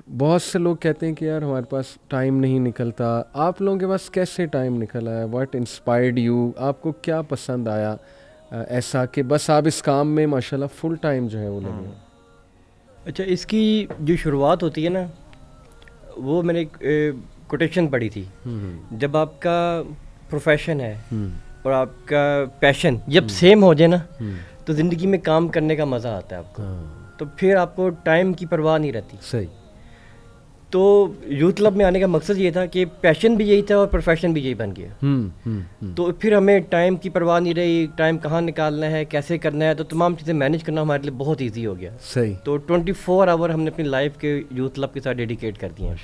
बहुत से लोग कहते हैं कि यार हमारे पास टाइम नहीं निकलता, आप लोगों के पास कैसे टाइम निकला है? What inspired you? आपको क्या पसंद आया ऐसा कि बस आप इस काम में माशाल्लाह फुल टाइम जो है वो लगे? अच्छा, इसकी जो शुरुआत होती है ना, वो मैंने कोटेशन पढ़ी थी, जब आपका प्रोफेशन है और आपका पैशन जब सेम हो जाए ना, तो ज़िंदगी में काम करने का मज़ा आता है आपको। तो फिर आपको टाइम की परवाह नहीं रहती। सही। तो यूथ क्लब में आने का मकसद ये था कि पैशन भी यही था और प्रोफेशन भी यही बन गया। तो फिर हमें टाइम की परवाह नहीं रही, टाइम कहाँ निकालना है, कैसे करना है, तो तमाम चीज़ें मैनेज करना हमारे लिए बहुत इजी हो गया। सही। तो 24 आवर हमने अपनी लाइफ के यूथ क्लब के साथ डेडिकेट कर दिए हैं।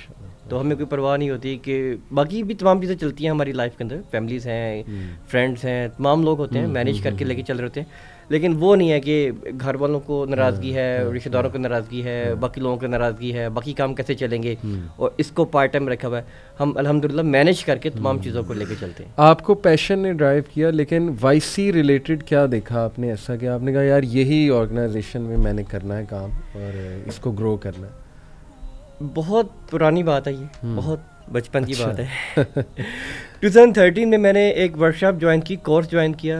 तो हमें कोई परवाह नहीं होती कि बाकी भी तमाम चीज़ें चलती हैं हमारी लाइफ के अंदर, फैमिलीज़ हैं, फ्रेंड्स हैं, तमाम लोग होते हैं, मैनेज करके लेके चल रहे होते हैं। लेकिन वो नहीं है कि घर वालों को नाराज़गी है, रिश्तेदारों को नाराज़गी है, बाकी लोगों को नाराज़गी है, बाकी काम कैसे चलेंगे, और इसको पार्ट टाइम रखा हुआ है। हम अल्हम्दुलिल्लाह मैनेज करके तमाम चीज़ों को लेके चलते हैं। आपको पैशन ने ड्राइव किया, लेकिन वाईसी रिलेटेड क्या देखा आपने ऐसा कि आपने कहा यार यही ऑर्गेनाइजेशन में मैंने करना है काम और इसको ग्रो करना है? बहुत पुरानी बात है ये, बहुत बचपन की बात है। 2013 में मैंने एक वर्कशॉप ज्वाइन की, कोर्स ज्वाइन किया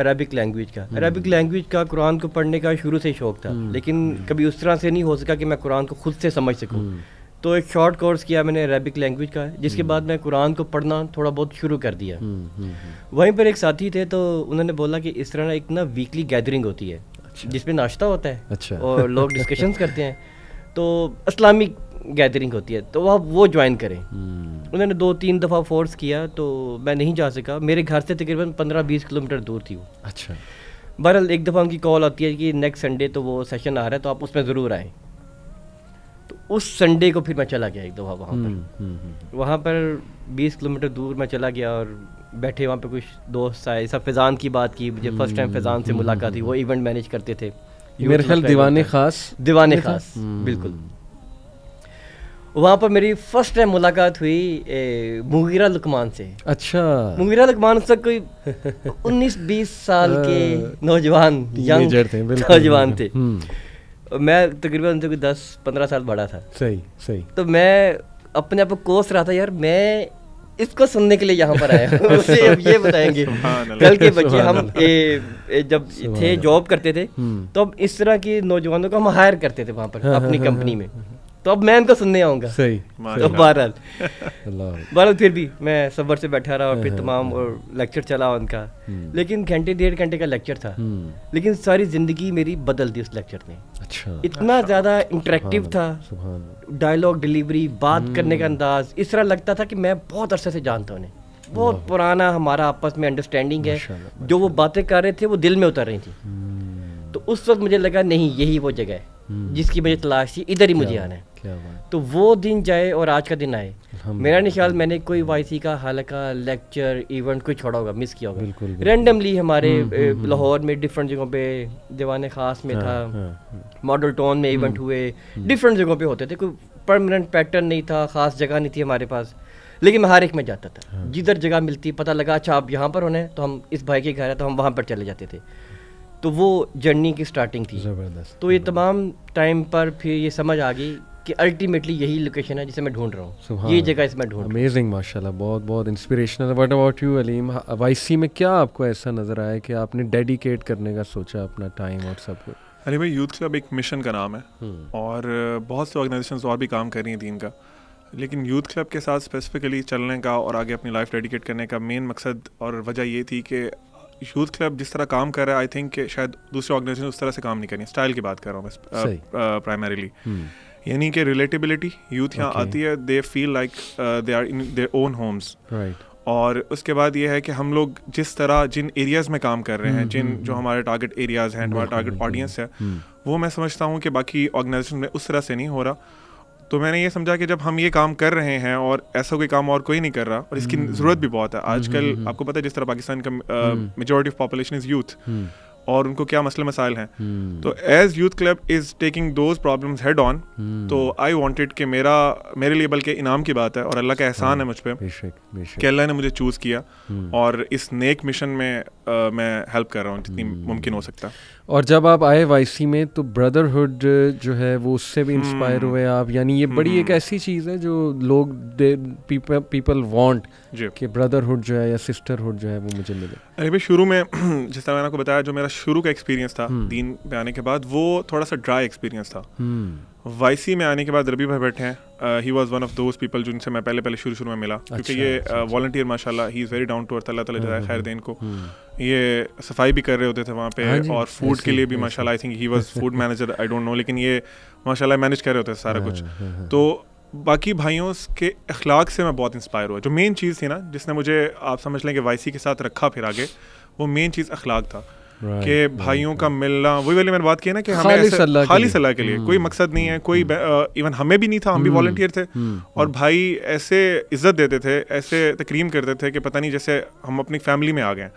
अरबिक लैंग्वेज का। अरबिक लैंग्वेज का कुरान को पढ़ने का शुरू से ही शौक़ था, लेकिन कभी उस तरह से नहीं हो सका कि मैं कुरान को खुद से समझ सकूं। तो एक शॉर्ट कोर्स किया मैंने अरबिक लैंग्वेज का, जिसके बाद मैं कुरान को पढ़ना थोड़ा बहुत शुरू कर दिया। वहीं पर एक साथी थे, तो उन्होंने बोला कि इस तरह एक ना वीकली गैदरिंग होती है जिसमें नाश्ता होता है और लोग डिस्कशंस करते हैं, तो इस्लामिक गैदरिंग होती है, तो आप वो ज्वाइन करें। उन्होंने 2-3 दफ़ा फोर्स किया, तो मैं नहीं जा सका। मेरे घर से तकरीबन 15-20 किलोमीटर दूर थी वो। अच्छा। बहरहाल एक दफ़ा उनकी कॉल आती है कि नेक्स्ट संडे तो वो सेशन आ रहा है, तो आप उसमें ज़रूर आएँ। तो उस संडे को फिर मैं चला गया एक दफ़ा वहाँ पर 20 किलोमीटर दूर मैं चला गया और बैठे वहाँ पे कुछ दोस्त आए। सब फैज़ान की बात की, मुझे फर्स्ट टाइम फैज़ान से मुलाकात थी। वो इवेंट मैनेज करते थे, मेरे ख्याल दीवाने खास। बिल्कुल। वहाँ पर मेरी फर्स्ट टाइम मुलाकात हुई मुगीरा लुकमान से। अच्छा। मुगीरा लुकमान से कोई 19-20 साल के नौजवान यंग नौजवान थे। मैं तकरीबन उनसे कोई 10-15 साल बड़ा था। सही। तो मैं अपने आप को कोस रहा था, यार मैं इसको सुनने के लिए यहाँ पर आया हूँ। उसे अब ये बताएंगे कल के बच्चे। हम जब थे जॉब करते थे, तो अब इस तरह के नौजवानों को हम हायर करते थे वहाँ पर अपनी कंपनी में, तो अब मैं इनको सुनने आऊँगा। सही। तो बहरहाल फिर भी मैं सब्र से बैठा रहा और फिर तमाम और लेक्चर चला उनका। लेकिन घंटे 1.5 घंटे का लेक्चर था, लेकिन सारी ज़िंदगी मेरी बदल दी उस लेक्चर ने। अच्छा। इतना ज़्यादा इंटरेक्टिव था, डायलॉग डिलीवरी, बात करने का अंदाज, इस तरह लगता था कि मैं बहुत अरसे से जानता हूँ उन्हें। बहुत पुराना हमारा आपस में अंडरस्टैंडिंग है। जो वो बातें कर रहे थे वो दिल में उतर रही थी। तो उस वक्त मुझे लगा नहीं, यही वो जगह है जिसकी मुझे तलाश थी, इधर ही मुझे आना है। तो वो दिन जाए और आज का दिन आए। मेरा नहीं ख्याल मैंने कोई वाईसी का हल्का लेक्चर इवेंट कोई छोड़ा होगा, मिस किया होगा। रैंडमली हमारे लाहौर में डिफरेंट जगहों पे, दीवाने खास में था, मॉडल टाउन में इवेंट हुए, डिफरेंट जगहों पे होते थे। कोई परमानेंट पैटर्न नहीं था, ख़ास जगह नहीं थी हमारे पास, लेकिन मैं हर एक में जाता था। जिधर जगह मिलती, पता लगा अच्छा आप यहाँ पर होना है, तो हम इस भाई के घर है, तो हम वहाँ पर चले जाते थे। तो वो जर्नी की स्टार्टिंग थी। तो ये तमाम टाइम पर फिर ये समझ आ गई कि अल्टीमेटली यही लोकेशन है जिसे मैं ढूंढ रहा हूँ, ये जगह इसमें ढूंढ रहा हूँ। अमेजिंग, माशाल्लाह, बहुत बहुत inspirational. What about you Aleem? YC में क्या आपको ऐसा नज़र आया कि आपने डेडिकेट करने का सोचा अपना टाइम और सब कुछ? अरे भाई, यूथ क्लब एक मिशन का नाम है और बहुत से ऑर्गेनाइजेशंस और भी काम कर रही हैं दीन का, लेकिन यूथ क्लब के साथ स्पेसिफिकली चलने का और आगे अपनी लाइफ डेडिकेट करने का मेन मकसद और वजह ये थी कि यूथ क्लब जिस तरह काम कर रहा है, आई थिंक कि शायद दूसरे ऑर्गेनाइजेशन उस तरह से काम नहीं करें। स्टाइल की बात कर रहा हूँ मैं प्राइमरीली, यानी कि रिलेटेबिलिटी। यूथ यहाँ आती है, they feel like they are in their own homes. और उसके बाद ये है कि हम लोग जिस तरह जिन एरियाज़ में काम कर रहे हैं, जो हमारे टारगेट एरियाज़ हैं, हमारा टारगेट ऑडियंस है, वो मैं समझता हूँ कि बाकी ऑर्गेनाइजेशन में उस तरह से नहीं हो रहा। तो मैंने ये समझा कि जब हम ये काम कर रहे हैं और ऐसा कोई काम और कोई नहीं कर रहा, और इसकी ज़रूरत भी बहुत है आजकल। आपको पता है जिस तरह पाकिस्तान का majority of population is youth, और उनको क्या मसले मसाइल हैं। तो as youth club is taking those problems head on, तो आई वांटेड कि मेरे लिए बल्कि इनाम की बात है और अल्लाह का एहसान है मुझ पर कि अल्लाह ने मुझे चूज़ किया और इस नेक मिशन में मैं हेल्प कर रहा हूँ जितनी मुमकिन हो सकता। और जब आप आए वाईसी में तो ब्रदरहुड जो है वो उससे भी इंस्पायर हुए आप, यानी ये बड़ी एक ऐसी चीज़ है जो लोग पीपल वांट कि ब्रदरहुड जो है या सिस्टरहुड जो है वो मुझे मिले। अरे भाई शुरू में जिस तरह मैंने आपको बताया, जो मेरा शुरू का एक्सपीरियंस था दीन पे आने के बाद, वो थोड़ा सा ड्राई एक्सपीरियंस था। वाईसी में आने के बाद रबी भाई बैठे हैं, he was one of those people जिनसे मैं पहले शुरू में मिला, क्योंकि ये वॉलंटियर माशाल्लाह ही is very down to earth, Allah ताला जज़ाए खैर दे इनको। ये सफाई भी कर रहे होते थे वहाँ पे, और फूड के लिए भी माशाल्लाह, I think he was food manager, I don't know, लेकिन ये माशाल्लाह मैनेज कर रहे होते थे सारा कुछ। तो बाकी भाइयों के अखलाक से मैं बहुत इंस्पायर हुआ। जो मेन चीज़ थी ना जिसने मुझे, आप समझ लें कि वाईसी के साथ रखा फिर आगे, वो मेन चीज़ अखलाक था कि भाइयों का मिलना। वही वाली मैंने बात की ना कि हमें खाली सलाह के लिए कोई मकसद नहीं है, कोई इवन हमें भी नहीं था, हम भी वॉलंटियर थे, और भाई ऐसे इज्जत देते थे, ऐसे तकरीम करते थे कि पता नहीं जैसे हम अपनी फैमिली में आ गए।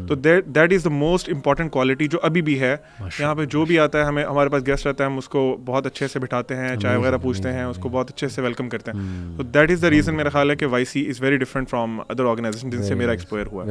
तो that is the most important quality जो अभी भी है यहाँ पे। जो भी आता है, हमें हमारे पास गेस्ट रहता है, हम उसको बहुत अच्छे से बिठाते हैं, चाय वगैरह पूछते हैं, उसको बहुत अच्छे से वेलकम करते हैं। तो दैट इज़ द रीज़न मेरा ख्याल है कि YC is very different from other organisation जिनसे मेरा एक्सपोजर हुआ है।